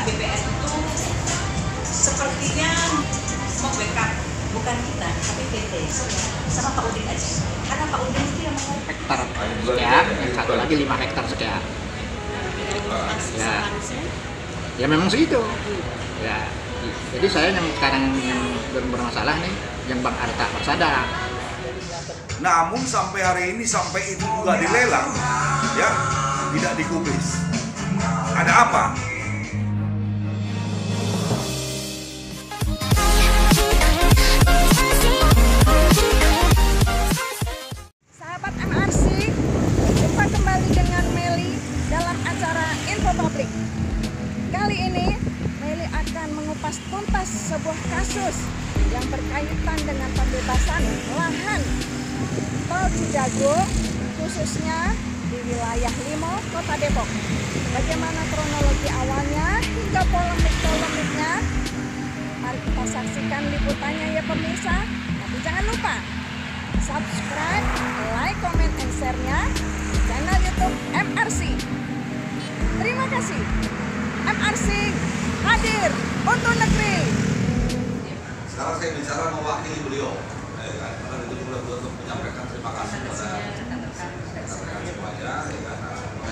BPN itu sepertinya mau backup bukan kita tapi PT sama Pak Udin aja, karena Pak Udin itu yang mau hektar sekian, yang satu lagi 5 hektar sekian. Ya memang segitu. Ya, jadi saya yang sekarang yang bermasalah nih, yang Bang Arta Persada. Namun sampai hari ini, sampai itu juga dilelang, ya tidak digubris. Ada apa? Sahabat MRC, jumpa kembali dengan Meli dalam acara Info Publik. Kali ini Meli akan mengupas tuntas sebuah kasus yang berkaitan dengan pembebasan lahan Tol Cidago, khususnya di wilayah Limo, Kota Depok. Bagaimana kronologi awalnya hingga polemik-polemiknya? Mari kita saksikan liputannya ya pemirsa. Tapi jangan lupa subscribe, like, comment, and share-nya channel YouTube MRC. Terima kasih. MRC hadir untuk negeri. Sekarang saya bicara mewakili beliau, karena itu untuk menyampaikan terima kasih kepada rekan-rekan semuanya,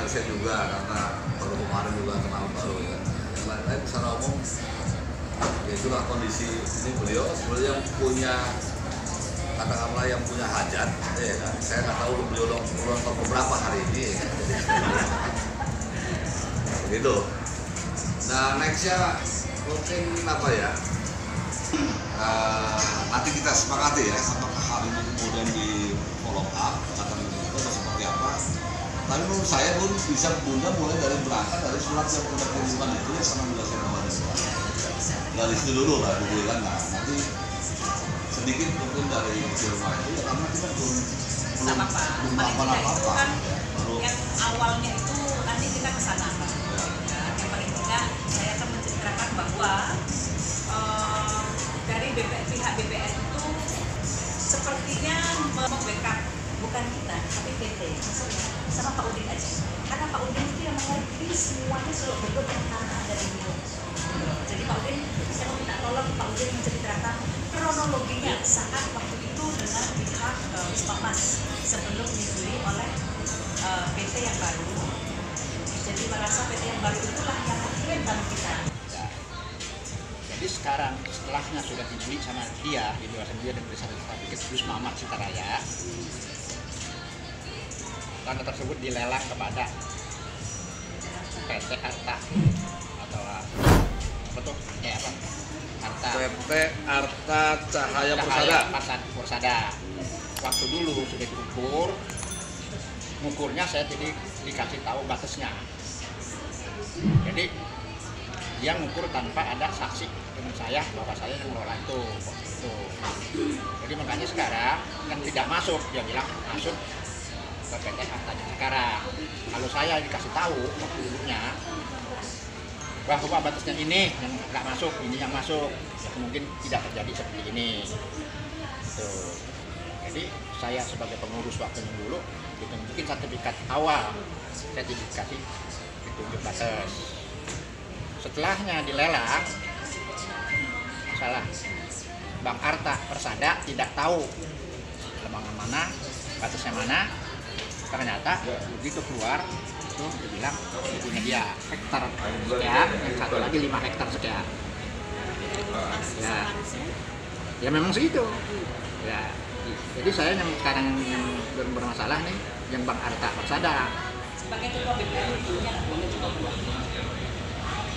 saya juga karena baru kemarin juga kenal baru ya. Yang lain-lain secara umum, ya itulah kondisi ini beliau sebenarnya yang punya katakanlah yang punya hajat, ya kan. Saya nggak tahu beliau ulang tahun berapa hari ini, ya kan. Begitu. Nah nextnya mungkin apa ya? Nanti kita sepakati ya, apakah hal ini kemudian di follow up atau seperti apa. Tapi menurut saya pun bisa bunda mulai dari berangkat dari surat yang sudah kiriman itu ya sama menjelaskan kemarin dari situ dulu lah dulu kan. Nah nanti sedikit mungkin dari firma itu ya karena kita belum apa-apa kan yang awalnya itu nanti kita ke sana Pak. Ya. Yang paling tidak saya akan menceritakan bahwa dari pihak BPN itu sepertinya mau backup bukan kita tapi PT sama Pak Udin aja, karena Pak Udin itu yang mengerti semuanya seluk beluk tentang dari Limo. Jadi Pak Udin, saya minta tolong Pak Udin menceritakan kronologinya saat waktu itu dengan pihak Wisma Mas sebelum dibeli oleh PT yang baru. Jadi merasa PT yang baru itulah yang mengirim kami kita. Jadi sekarang setelahnya sudah dibeli sama dia, dibebaskan dia dan berdasar sertifikat Wisma Mas Citaraya. Tanah tersebut dilelang kepada PT Arta atau apa tuh? Arta. PT Arta Cahaya Persada. Waktu dulu sudah diukur, ngukurnya saya jadi dikasih tahu batasnya. Jadi dia ngukur tanpa ada saksi dengan saya bahwa saya yang mengelola itu. Jadi makanya sekarang yang tidak masuk, dia bilang masuk ke PT Artanya sekarang. Kalau saya dikasih tahu waktu dulunya bahwa batasnya ini yang nggak masuk, ini yang masuk, ya mungkin tidak terjadi seperti ini. Tuh. Jadi saya sebagai pengurus waktu dulu ditunjukin sertifikat awal, saya dikasih ditunjuk batas. Setelahnya dilelang, masalah Bang Arta Persada tidak tahu lembangan mana, batasnya mana. Ternyata begitu keluar itu dibilang punya dia hektar sekian, yang satu lagi 5 hektar sekian. Ya memang segitu. Ya, jadi saya yang sekarang yang bermasalah nih, yang Bang Arta Persada. Sebagai ketua BPN dulunya boleh juga buat.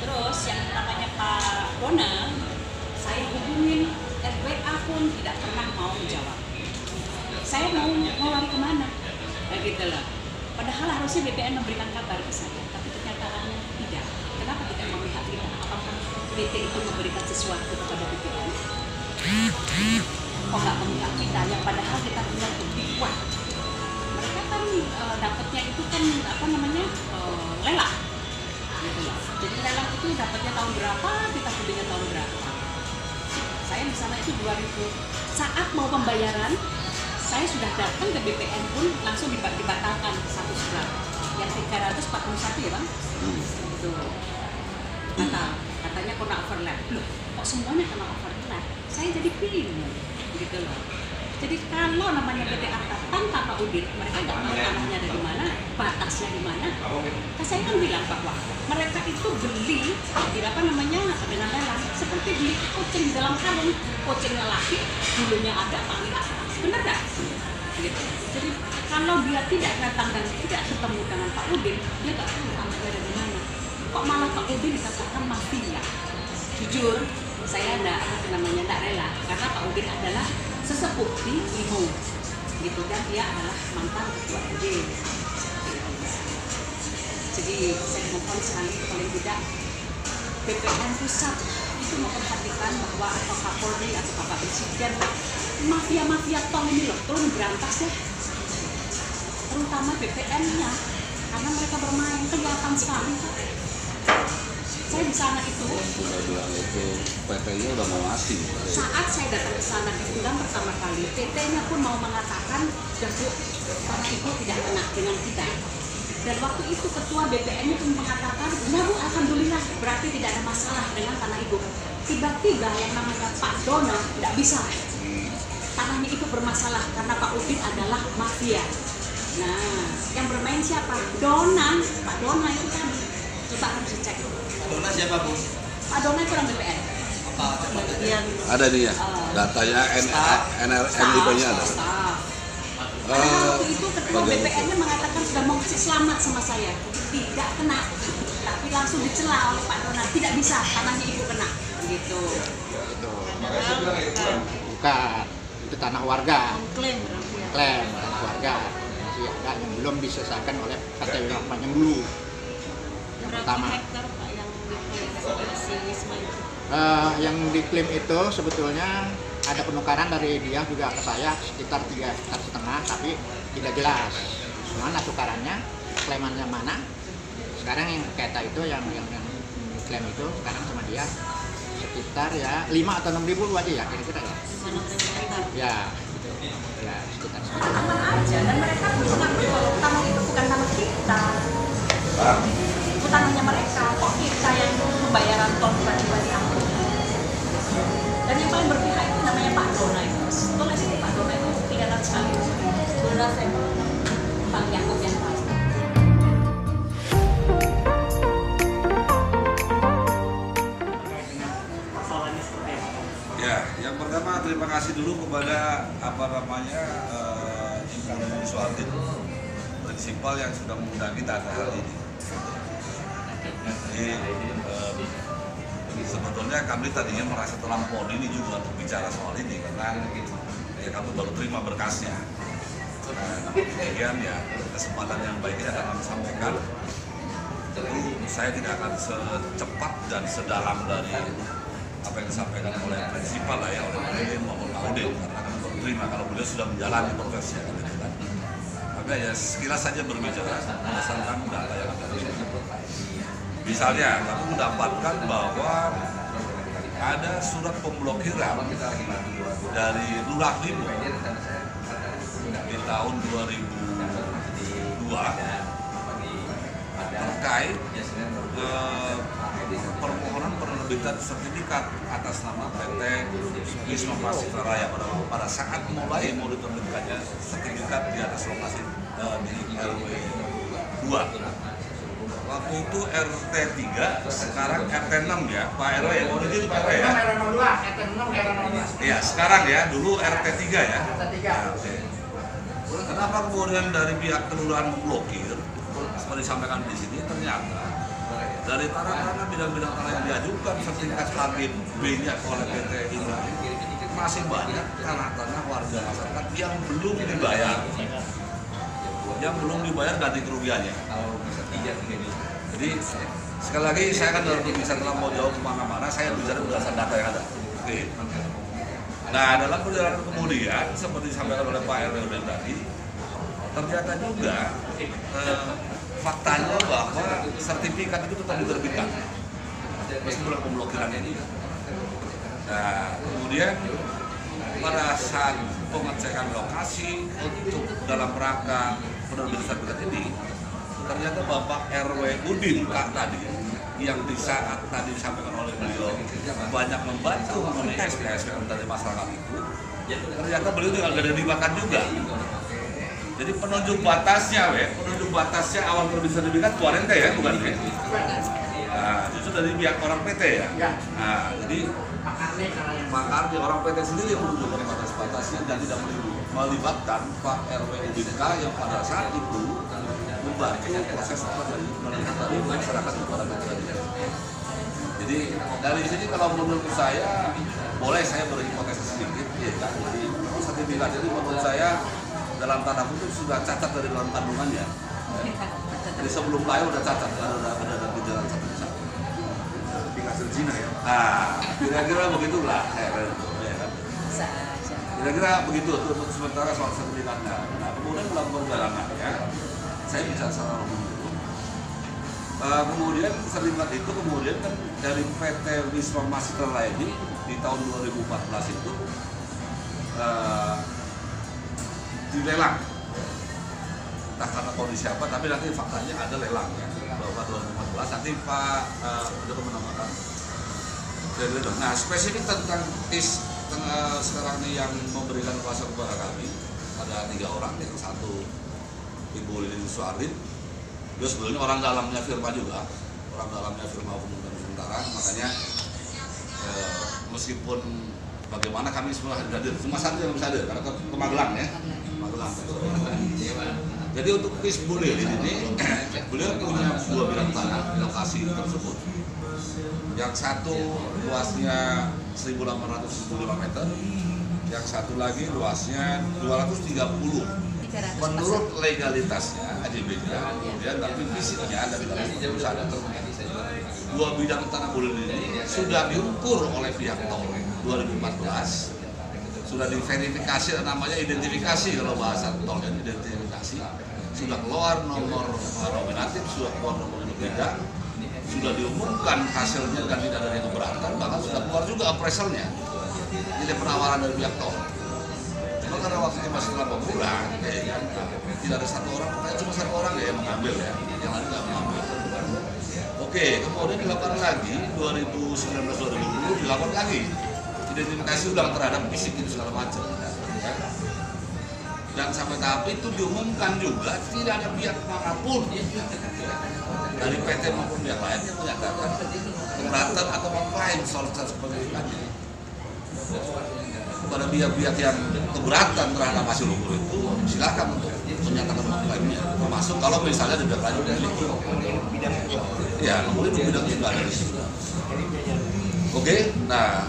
Terus yang namanya Pak Bonang, saya hubungin RWA pun tidak pernah mau menjawab. Saya mau lari kemana? Nah gitu loh. Padahal harusnya BPN memberikan kabar ke saya, tapi kenyataannya tidak. Kenapa tidak memihak kita? Apakah PT itu memberikan sesuatu kepada BPN? Kok nggak memihak kita? Yang padahal kita punya bukti kuat. Mereka kan dapatnya itu kan lelang. Gitu loh. Jadi lelang itu dapatnya tahun berapa, kita belinya tahun berapa. Saya di sana itu 2000. Saat mau pembayaran, saya sudah datang ke BPN pun langsung dibatalkan satu surat. Yang 341 ya Bang? Itu batal. kena overlap. Loh, kok semuanya kena overlap? Saya jadi bingung gitu loh. Jadi kalau namanya PT Arta tanpa Pak Udin, mereka nggak tahu tanahnya ada di mana, batasnya di mana. Saya kan bilang bahwa mereka itu beli dengan lelang seperti beli kucing di dalam karung, kucingnya laki, bulunya ada, paling atas, benar nggak? Gitu. Jadi kalau dia tidak datang dan tidak ketemu dengan Pak Udin, dia nggak tahu tanahnya ada di mana. Kok malah Pak Udin dikatakan mafia? Jujur, saya nggak rela karena Pak Udin adalah sesepuh di Limo, gitu kan, dia adalah mantan ketua RJ. Jadi saya mohon sekali paling tidak BPN pusat itu memperhatikan bahwa atau Kapolri atau Bapak Presiden mafia tol ini loh, tolong berantas ya, terutama BPN-nya karena mereka bermain kelihatan sekali kok. Saya di sana itu, udah bilang itu PT-nya udah mau mati. saat saya datang ke sana diundang pertama kali, PT-nya pun mau mengatakan, "Sudah Bu, karena Ibu tidak kena dengan kita." Dan waktu itu ketua BPN-nya pun mengatakan, "Ya Bu, alhamdulillah, berarti tidak ada masalah dengan tanah Ibu." Tiba-tiba yang namanya Pak Dona tidak bisa. Tanahnya itu bermasalah karena Pak Udin adalah mafia. Nah, yang bermain siapa? Dona, Pak Dona itu kan. Coba harus dicek. Dona siapa Bu? Pak Dona itu orang BPN. Apa Yang Ada nih ya, datanya NIP-nya ada. Staff. Karena waktu itu ketua BPN-nya mengatakan sudah mau kasih selamat sama saya, tidak kena, tapi langsung dicela oleh Pak Dona, tidak bisa, tanahnya Ibu kena, gitu. Itu bukan, itu tanah warga, Klaim klaim tanah warga masih ada yang belum diselesaikan oleh KTP yang dulu. Yang pertama, yang diklaim itu sebetulnya ada penukaran dari dia juga ke saya sekitar 3,5 hektar, tapi tidak jelas mana tukarannya, klaimannya mana. Sekarang yang kata itu yang klaim itu sekarang sama dia sekitar ya 5 atau 6 ribu aja ya kira-kira ya. Ya, gitu. Ya sekitar segitu. aman aja, dan mereka mengaku kalau tanah itu bukan tanah kita, itu tanahnya mereka, kok kita yang pembayaran tol tiba-tiba diambil. Dan yang paling berpihak itu namanya Pak Dona itu. Tolong sini Pak Dona itu kelihatan sekali. Dona saya Pak Yaakob yang tahu. Ya, yang pertama terima kasih dulu kepada Ibu Suardin, prinsipal yang sudah mengundang kita hari ini. Jadi sebetulnya kami tadinya merasa terlampau ini juga untuk bicara soal ini karena ya kami baru terima berkasnya. Nah, kemudian ya kesempatan yang baik ini akan kami sampaikan. Tentu saya tidak akan secepat dan sedalam dari apa yang disampaikan oleh prinsipal lah ya, oleh Pak Udin maupun Pak Udin, karena kami baru terima kalau beliau sudah menjalani prosesnya kan itu kan. Maka ya sekilas saja berbicara berdasarkan data yang ada di sini. Misalnya kami mendapatkan bahwa ada surat pemblokiran dari Lurah Limo di tahun 2002 terkait permohonan penerbitan sertifikat atas nama PT Wisma Pasifera Raya pada saat mulai mau diterbitkannya sertifikat di atas lokasi di RW 2. Waktu itu RT 3, sekarang RT 6 ya, Pak RW ya, mau di Pak RW ya? Iya, sekarang ya, dulu RT 3 ya. Nah, oke. Kenapa kemudian dari pihak kelurahan memblokir? Seperti disampaikan di sini, ternyata dari tanah-tanah bidang-bidang tanah yang diajukan sertifikat HGB B-nya oleh PT Ibrahim, masih banyak tanah-tanah warga masyarakat yang belum dibayar. Yang belum dibayar ganti kerugiannya. Jadi sekali lagi saya kan dalam berbicara dalam mau jauh kemana-mana, saya bicara berdasarkan data yang ada. Oke. Nah dalam perjalanan kemudian seperti disampaikan oleh Pak RW tadi, ternyata juga faktanya bahwa sertifikat itu tetap diterbitkan meskipun pemblokiran ini. Nah kemudian pada saat pengecekan lokasi untuk dalam rangka penerbitan sertifikat ini, ternyata Bapak RW Udin Kak tadi yang di saat tadi disampaikan oleh beliau banyak membantu mengenai SPM dari masyarakat itu, ternyata beliau juga nggak dilibatkan juga. Jadi penunjuk batasnya, awal terbit-sertifikat keluarin teh ya, bukan ya? Nah, justru dari pihak orang PT ya. Nah, jadi makar di orang PT sendiri yang menunjukkan batas-batasnya dan tidak melibatkan Pak RW UBK yang pada saat itu membantu proses dari masyarakat kepada PT. Jadi dari sini kalau menurut saya boleh saya berhipotesis sedikit, ya kan? Jadi sertifikat jadi menurut saya dalam tanda kutip sudah cacat dari dalam kandungannya. Jadi sebelum lahir udah cacat, ada di jalan satu-satu. Sertifikat Cina ya. Nah, kira-kira begitulah ya kan. Kira-kira begitu untuk sementara soal sertifikatnya. Nah, kemudian dalam perjalanannya saya bisa secara umum dulu. Kemudian sertifikat itu kemudian kan dari PT Wisma Masjid Laini di tahun 2014 itu dilelang. Entah karena kondisi apa, tapi nanti faktanya ada lelangnya. Bahwa 2014 nanti Pak sudah menamakan. Nah, spesifik tentang sekarang ini yang memberikan kuasa kepada kami ada 3 orang, yang satu Ibu Lilin Suarin, dia sebenarnya orang dalamnya firma juga, orang dalamnya firma Pemuda Nusantara, makanya meskipun bagaimana kami semua hadir, cuma satu yang bisa hadir karena ke Magelang ya, Magelang. Jadi untuk Ibu Lilin ini, beliau punya 2 bidang tanah di lokasi tersebut. Yang satu luasnya 1.875 meter, yang satu lagi luasnya 230. Menurut legalitasnya, AJB-nya, kemudian tapi fisiknya dari dalam perusahaan 2 bidang tanah bulan ini sudah diukur oleh pihak tol 2014, sudah diverifikasi, namanya identifikasi kalau bahasa tol dan identifikasi, sudah keluar nomor nominatif, sudah keluar nomor beda, sudah diumumkan hasilnya dan tidak ada yang keberatan, bahkan sudah keluar juga appraisalnya. Ini penawaran dari pihak tol. Cuma karena waktunya masih lama bulan, ya, tidak ada satu orang, cuma satu orang ya yang mengambil ya, yang lain nggak mengambil. Oke, kemudian dilakukan lagi 2019-2020 dilakukan lagi identifikasi ulang terhadap fisik itu segala macam. Ya. Dan sampai tahap itu diumumkan juga tidak ada pihak manapun dari PT maupun pihak lain yang menyatakan keberatan atau mengklaim soal sertifikatnya. Kepada pihak-pihak yang keberatan terhadap hasil ukur itu silakan untuk menyatakan mengklaimnya, termasuk kalau misalnya di pihak lain memiliki. Ya, kemudian bidangnya juga ada di situ. Oke, nah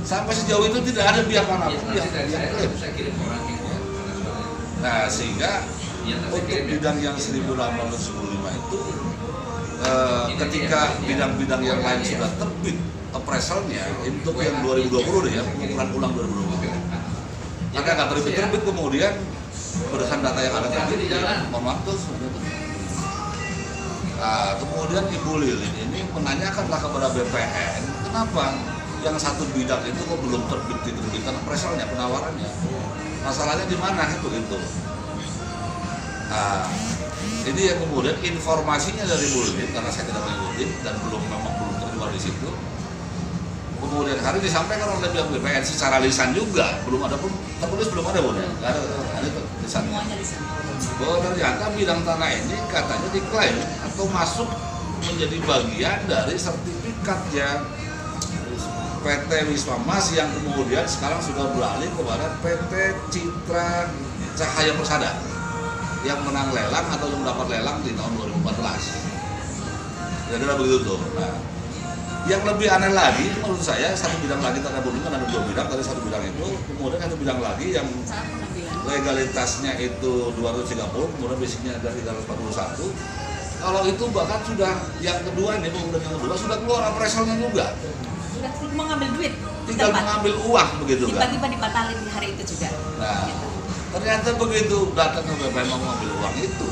sampai sejauh itu tidak ada pihak manapun yang klaim. Nah, sehingga untuk bidang yang 1895 itu ketika bidang-bidang yang lain sudah terbit appraisalnya, untuk yang 2020 deh ya, pengukuran ulang 2020. Karena nggak terbit kemudian berdasarkan data yang ada tadi, mohon maaf tuh. Nah, kemudian Ibu Lilin ini menanyakanlah kepada BPN, kenapa yang satu bidang itu kok belum diterbitkan appraisalnya, penawarannya? Masalahnya di mana itu? Nah, ini yang kemudian informasinya dari Bu Lilin, karena saya tidak mengikuti dan memang belum terjual di situ. Kemudian hari disampaikan oleh pihak BPN secara lisan juga, belum ada pun tertulis, belum ada Bu, nggak ada lisannya. Bahwa ternyata bidang tanah ini katanya diklaim atau masuk menjadi bagian dari sertifikat yang PT Wisma Mas yang kemudian sekarang sudah beralih kepada PT Citra Cahaya Persada yang menang lelang atau yang mendapat lelang di tahun 2014. Kira-kira begitu tuh. Nah, yang lebih aneh lagi menurut saya, satu bidang lagi tanah bumi kan ada 2 bidang, dari satu bidang itu kemudian satu bidang lagi yang legalitasnya itu 230, kemudian basicnya ada 341. Kalau itu bahkan sudah yang kedua ini, kemudian yang kedua sudah keluar appraisalnya juga. Sudah mau ngambil duit, tinggal mengambil uang begitu kan. Tiba-tiba dibatalin di hari itu juga. Nah, ternyata begitu datang ke BPN mau mengambil uang itu,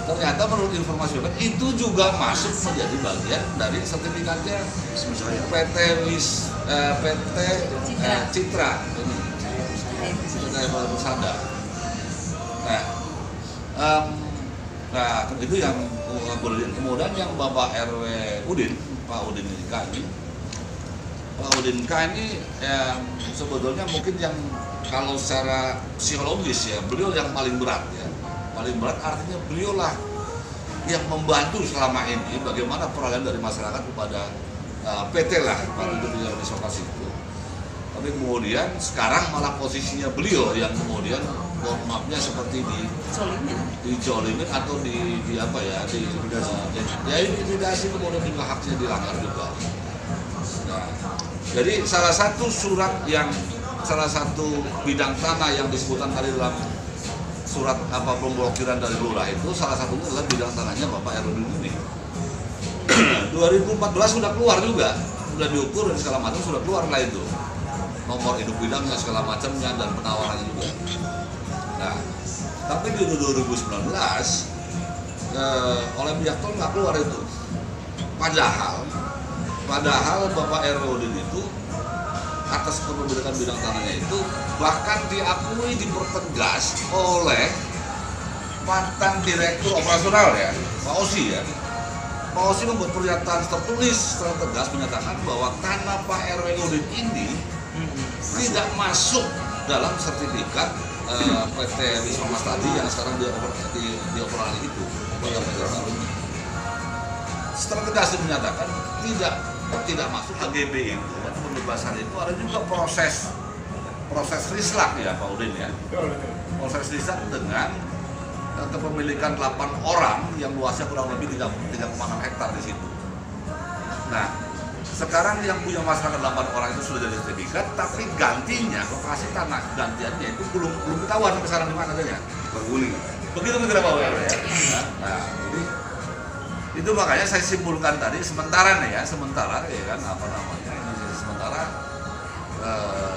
ternyata menurut informasi BPN itu juga masuk menjadi bagian dari sertifikatnya PT Citra ini, Citra Persada. Nah, itu yang kemudian yang Bapak RW Udin, Pak Udin ini kami Pak Udin K ini ya, sebetulnya mungkin yang kalau secara psikologis ya beliau yang paling berat ya. Paling berat artinya beliau lah yang membantu selama ini bagaimana peralihan dari masyarakat kepada PT lah pada beliau di Sokasi itu. Tapi kemudian sekarang malah posisinya beliau yang kemudian mohon maafnya seperti dijolimin atau di apa ya ya intimidasi, kemudian juga haknya dilanggar juga. Nah, jadi salah satu bidang tanah yang disebutkan tadi dalam surat apa pemblokiran dari lurah itu salah satunya adalah bidang tanahnya Bapak Herudin ini. 2014 sudah keluar juga, sudah diukur dan segala macam, sudah keluar lah itu nomor induk bidangnya segala macamnya dan penawarannya juga. Nah, tapi di 2019 oleh pihak tol nggak keluar itu. Padahal Bapak Herudin itu atas kepemilikan bidang tanahnya itu bahkan diakui, dipertegas oleh mantan direktur operasional ya, Pak Osi ya. Pak Osi membuat pernyataan tertulis secara tegas menyatakan bahwa tanah Pak Herudin ini tidak masuk dalam sertifikat PT Wisma Mas tadi yang sekarang dioperasi itu. Secara tegas menyatakan tidak masuk HGB itu. Pembebasan itu ada juga proses rislak ya Pak Udin ya. Proses rislak dengan kepemilikan 8 orang yang luasnya kurang lebih 3,6 hektar di situ. Nah, sekarang yang punya masyarakat 8 orang itu sudah jadi sertifikat, tapi gantinya lokasi tanah gantiannya itu belum ketahuan sampai sekarang di mana adanya. Berguling. Begitu kira Pak Udin ya. Nah, jadi itu makanya saya simpulkan tadi sementara ya kan apa namanya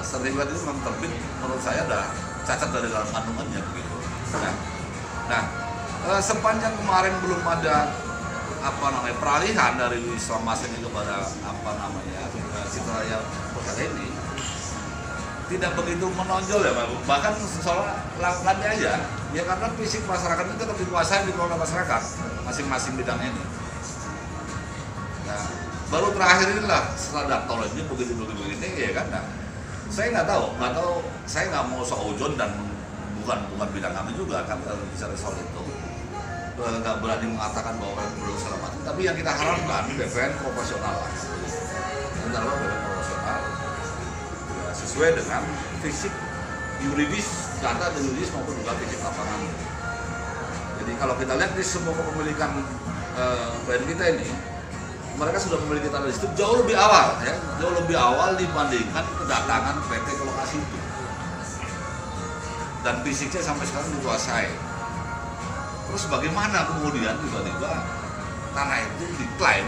sertifikat itu memang terbit menurut saya ada cacat dari dalam kandungannya begitu. Nah, sepanjang kemarin belum ada peralihan dari Wisma Mas ini kepada Citra Raya Pusat ini tidak begitu menonjol ya Pak. Bahkan soal lantai aja ya, karena fisik masyarakat itu tetap dikuasai di kelola masyarakat masing-masing bidang ini. Nah, baru terakhir inilah setelah tol ini begini ya kan. Nah, saya nggak tahu, saya nggak mau seujon dan bukan bidang kami juga, kami harus bicara soal itu. Nggak berani mengatakan bahwa belum salah mati, tapi yang kita harapkan BPN profesional lah. BPN profesional ya, sesuai dengan fisik yuridis, data dan yuridis maupun juga fisik lapangan. Jadi kalau kita lihat di semua kepemilikan BPN kita ini, mereka sudah memiliki tanah di situ jauh lebih awal dibandingkan kedatangan PT ke lokasi itu. Dan fisiknya sampai sekarang dikuasai. Terus bagaimana kemudian tiba-tiba tanah itu diklaim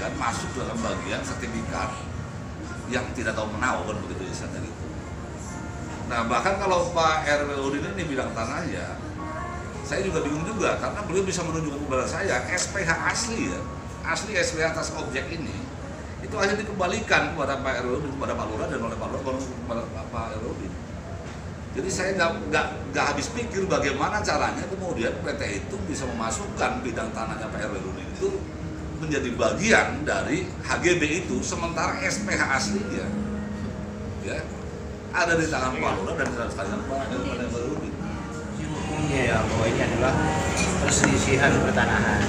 kan masuk dalam bagian sertifikat yang tidak tahu menahu kan begitu disana gitu. Nah, bahkan kalau Pak Herudin ini bidang tanah ya, saya juga bingung juga karena beliau bisa menunjukkan kepada saya SPH asli ya. Asli SPH atas objek ini itu akhirnya dikembalikan kepada Pak Herudin, kepada Pak Lurah dan oleh Pak Lurah kepada Pak Herudin. Jadi saya nggak habis pikir bagaimana caranya kemudian PT itu bisa memasukkan bidang tanahnya Pak Herudin itu menjadi bagian dari HGB itu, sementara SPH aslinya ya ada di tangan Pak Lurah dan di tangan Pak Herudin. Hukumnya ya bahwa ini adalah perselisihan pertanahan.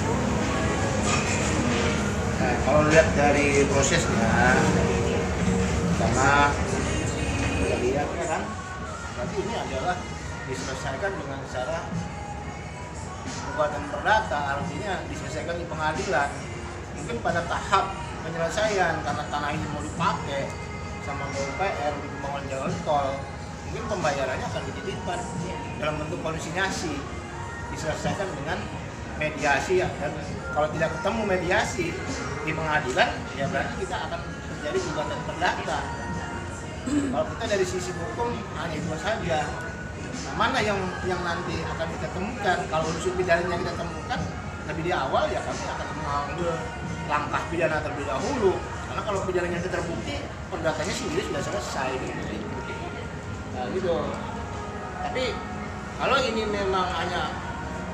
Nah, kalau lihat dari prosesnya, karena kita lihat ya kan, berarti ini adalah diselesaikan dengan cara gugatan perdata, artinya diselesaikan di pengadilan. Mungkin pada tahap penyelesaian karena tanah ini mau dipakai sama PUPR untuk pembangunan jalan tol, mungkin pembayarannya akan dititipkan dalam bentuk konsinyasi, diselesaikan dengan mediasi ya. Dan kalau tidak ketemu mediasi di pengadilan, ya berarti kita akan terjadi gugatan perdata. Kalau kita dari sisi hukum hanya itu saja. Nah, mana yang nanti akan kita temukan? Kalau unsur pidana yang kita temukan lebih di awal ya kami akan mengambil langkah pidana terlebih dahulu. Karena kalau pidananya itu terbukti, perdatanya sendiri sudah selesai gitu. Nah, gitu. Tapi kalau ini memang hanya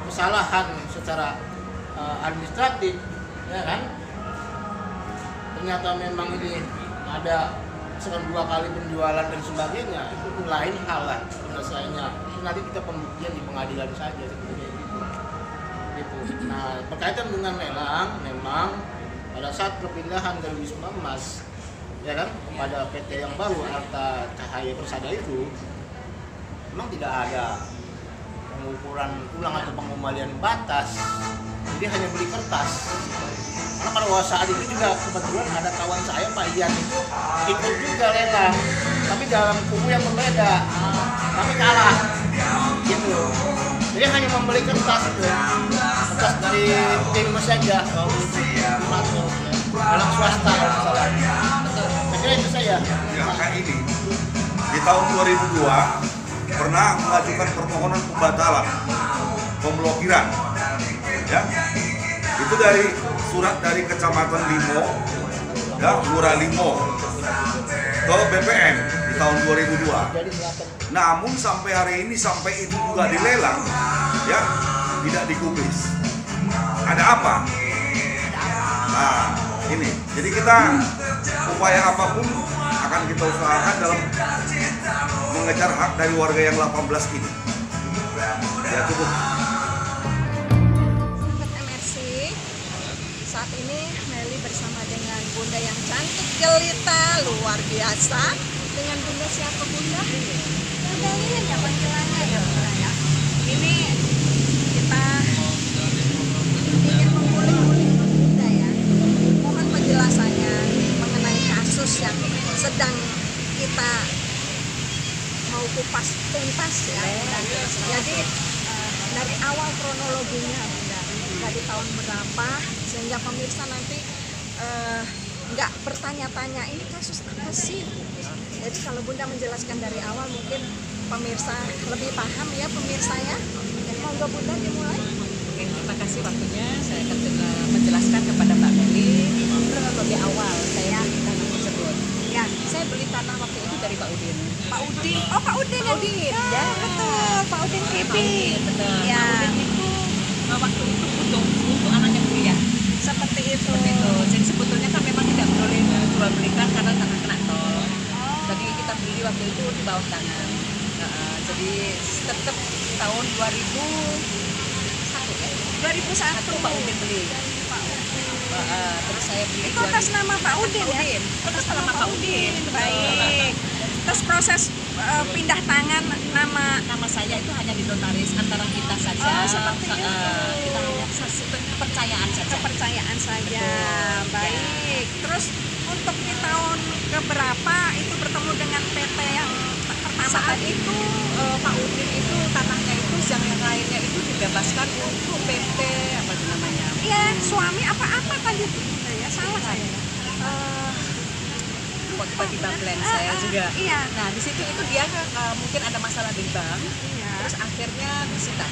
kesalahan secara administratif, ya kan? Ternyata memang ini ada misalkan 2 kali penjualan dan sebagainya, itu lain hal lah penyelesaiannya. Nanti kita pembuktian di pengadilan saja seperti itu. Gitu. Nah, berkaitan dengan lelang, memang pada saat perpindahan dari Wisma Emas, ya kan, kepada PT yang baru Arta Cahaya Persada itu, memang tidak ada pengukuran ulang atau pengembalian batas, jadi hanya beli kertas. Karena pada saat itu juga kebetulan ada kawan saya Pak Ian itu ikut juga lelang, tapi dalam kubu yang berbeda, tapi kalah, gitu. Jadi hanya membeli kertas itu, kertas dari tim saja, lelang swasta kalau salah. Saya kira itu saya. Ya kayak ini. Di tahun 2002 pernah mengajukan permohonan pembatalan, pemblokiran, ya. Itu dari surat dari Kecamatan Limo, ya, Lurah Limo, ke BPN di tahun 2002. Namun sampai hari ini, sampai itu juga dilelang, ya, tidak digubris. Ada apa? Nah, ini. Jadi kita upaya apapun akan kita usahakan dalam mengejar hak dari warga yang 18 ini. Ya cukup. Sahabat MRC, saat ini Meli bersama dengan Bunda yang cantik jelita luar biasa. Dengan Bunda siapa Bunda? Bunda ini ya panggilannya ya Bunda ya. Ini kita ingin mengulik-ulik Bunda ya. Mohon penjelasannya mengenai kasus yang sedang kita mau kupas tuntas ya. Jadi dari awal kronologinya Bunda, dari tahun berapa sehingga pemirsa nanti nggak bertanya-tanya ini kasus apa sih. Jadi kalau Bunda menjelaskan dari awal mungkin pemirsa lebih paham ya pemirsa ya. Monggo Bunda dimulai. Oke, terima kasih waktunya. Saya akan menjelaskan kepada Mbak Meli kronologi awal saya beli tanah tersebut. Ya, Saya beli tanah waktu itu dari Pak Udin. Pak Udin. Oh, Pak Udin. Pak Udin, ya. Betul, Pak Udin TV. Pak Udin, betul. Ya. Pak Udin itu waktu itu butuh untuk anaknya kuliah. Seperti itu. Seperti itu. Jadi sebetulnya kan memang tidak boleh jual belikan karena tanah kena tol. Jadi kita beli waktu itu di bawah tangan. Jadi tetap tahun 2001 ya. 2001 Pak Udin beli. Terus saya beli Itu atas nama Pak Udin ya? Atas nama Pak Udin. Baik. Terus proses pindah tangan Nama saya itu hanya di notaris antara kita saja. Oh, seperti itu. Kita hanya kepercayaan saja. kepercayaan saja. Betul. Baik. Terus untuk di tahun keberapa itu bertemu dengan PT yang pertama Saat tadi? itu Pak Udin itu tanahnya itu yang lainnya itu dibebaskan untuk PT apa itu namanya? Iya, suami apa tadi? Ya, salah saya. Kok tiba-tiba blank saya juga. Iya. Nah di situ itu dia mungkin ada masalah di bank, Iya. terus akhirnya disita.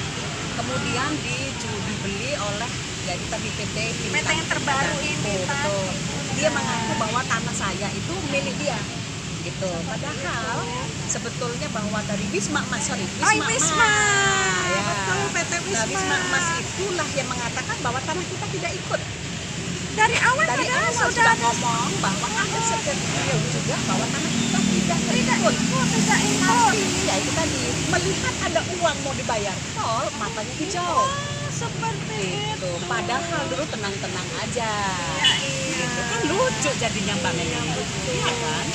Kemudian dibeli oleh jadi tadi PT yang terbaru ini, Pak. Betul. Dia mengaku bahwa tanah saya itu milik dia. Gitu. Padahal sebetulnya bahwa dari Wisma Emas, Wisma. Ya. Betul, PT Wisma. Nah, Wisma Emas itulah yang mengatakan bahwa tanah kita tidak ikut. Dari awal Dari padahal awal sudah ngomong bahwa ada sekretariat juga bahwa tanah kita tidak ikut. Tidak ikut. Tapi ya itu tadi melihat ada uang mau dibayar tol matanya hijau. Seperti Gitu. Padahal dulu tenang-tenang aja. Ya, iya. Gitu kan lucu jadinya Mbak Meli. Iya kan?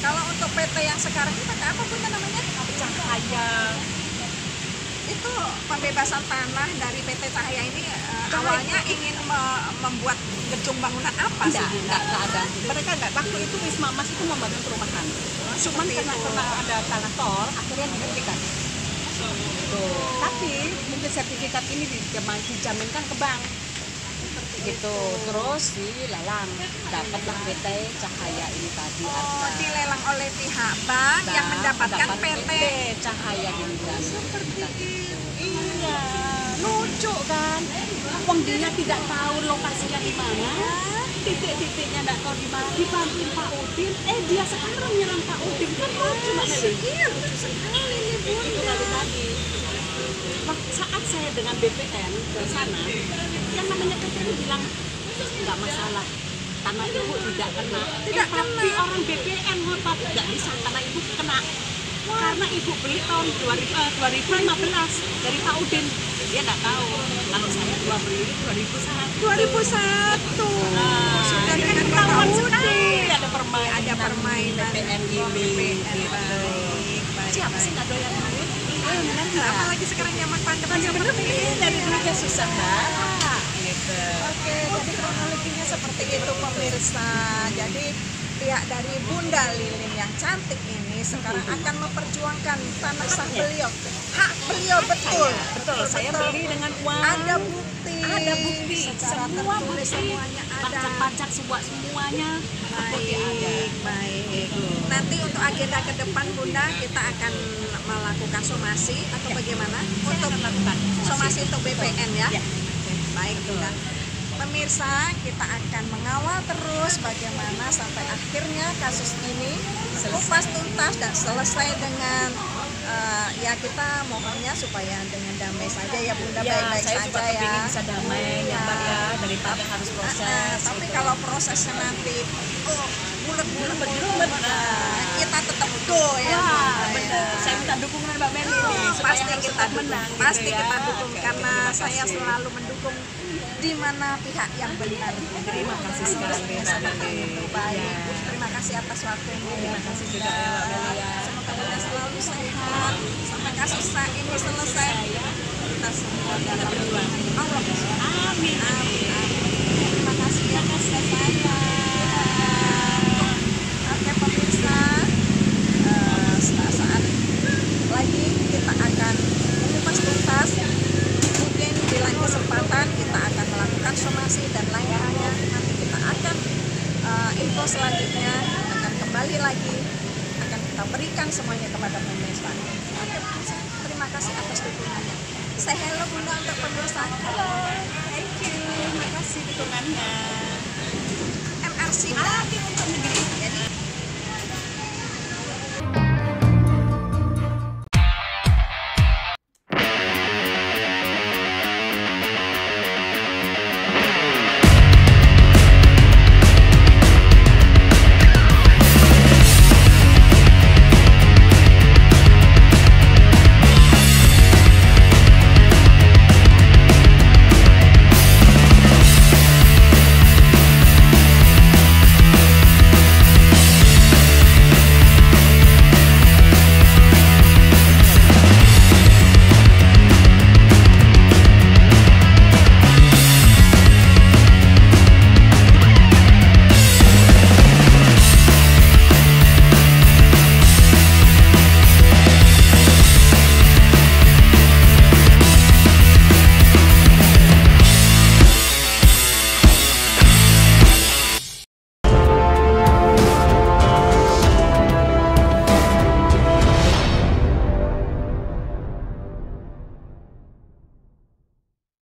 Kalau untuk PT yang sekarang ini PT apa pun namanya? Cahaya. Itu pembebasan tanah dari PT Cahaya ini awalnya ingin membuat gedung bangunan apa sih? Enggak ada. Mereka enggak, waktu itu Wisma Emas itu membangun perumahan. Cuman karena ada tanah tol, akhirnya dihentikan. Tuh. Tapi mungkin sertifikat ini dijaminkan ke bank. Gitu. Terus dilelang, dapatlah PT Cahaya ini tadi. Oh, dilelang oleh pihak bank yang mendapatkan PT. Cahaya ini. Seperti itu. Iya, lucu kan? Wong dia tidak tahu lokasinya di mana, titik-titiknya tidak tahu di mana. Dibantuin Pak Udin, dia sekarang nyerang Pak Udin kan lucu Mbak Meli. Iya, lucu sekali nih Bu. Itu tadi. Saat saya dengan BPN ke sana, yang namanya PT ini bilang nggak masalah. tanah ibu tidak kena. Tidak Tapi kena. orang BPN ngotot tidak bisa tanah ibu kena. Karena ibu beli tahun 2015 dari Pak Udin. Dia nggak tahu. Kalau saya beli 2001. 2001. Sudah Ini kan dengan ketahuan Pak sekali Udin. ada permainan. Ada permainan BPN ini. BPN. Gitu. Siapa sih nggak doyan duit? Benar nggak? Apalagi sekarang zaman pandemi Bener seperti ini. dari duitnya susah mbak. Gitu. Oke, jadi kronologinya seperti itu pemirsa. Jadi pihak dari Bunda Lilin yang cantik ini sekarang akan memperjuangkan tanah sah beliau, hak beliau betul. Betul. Saya beli dengan uang. Ada bukti. Ada bukti. Secara Semua tertulis bukti. semuanya ada. Pajak-pajak semuanya. Bukti ada. Baik. Nanti untuk agenda ke depan Bunda kita akan melakukan somasi atau bagaimana? Untuk melakukan somasi untuk BPN ya. Ya. Baik Bunda. Pemirsa, kita akan mengawal terus bagaimana sampai akhirnya kasus ini kupas tuntas dan selesai dengan ya kita mohonnya supaya dengan damai saja ya Bunda, baik-baik saya juga saja ya. kepingin bisa damai ya mbak ya, daripada harus proses. Tapi gitu. kalau prosesnya nanti bulat-bulat Bulet-bulet, kita tetap go ya. Wah, Bunda, bener. ya. Saya minta dukungan Mbak Meli nih, supaya Pasti harus kita tetap dukung, menang. gitu pasti ya. kita dukung Oke, karena terima saya kasih. selalu mendukung di mana pihak yang benar. Terima kasih sekali Mbak Meli. Baik, Iya. terima kasih atas waktunya. Terima kasih juga ya Mbak Meli ya. Semoga Bunda selalu sehat sampai kasus ini selesai. Kita semua dalam berjuang. Allah. Amin. Amin. Terima kasih ya Mas saya. Oke pemirsa, saat lagi kita akan mengupas tuntas. Mungkin di lain kesempatan kita akan melakukan somasi dan lain-lainnya. Nanti kita akan info selanjutnya akan kembali lagi, akan kita berikan semuanya kepada pemirsa. Oke pemirsa, terima kasih atas dukungannya. Say hello Bunda untuk pemirsa. Halo. Thank you. Terima kasih dukungannya. MRC. Lagi untuk negeri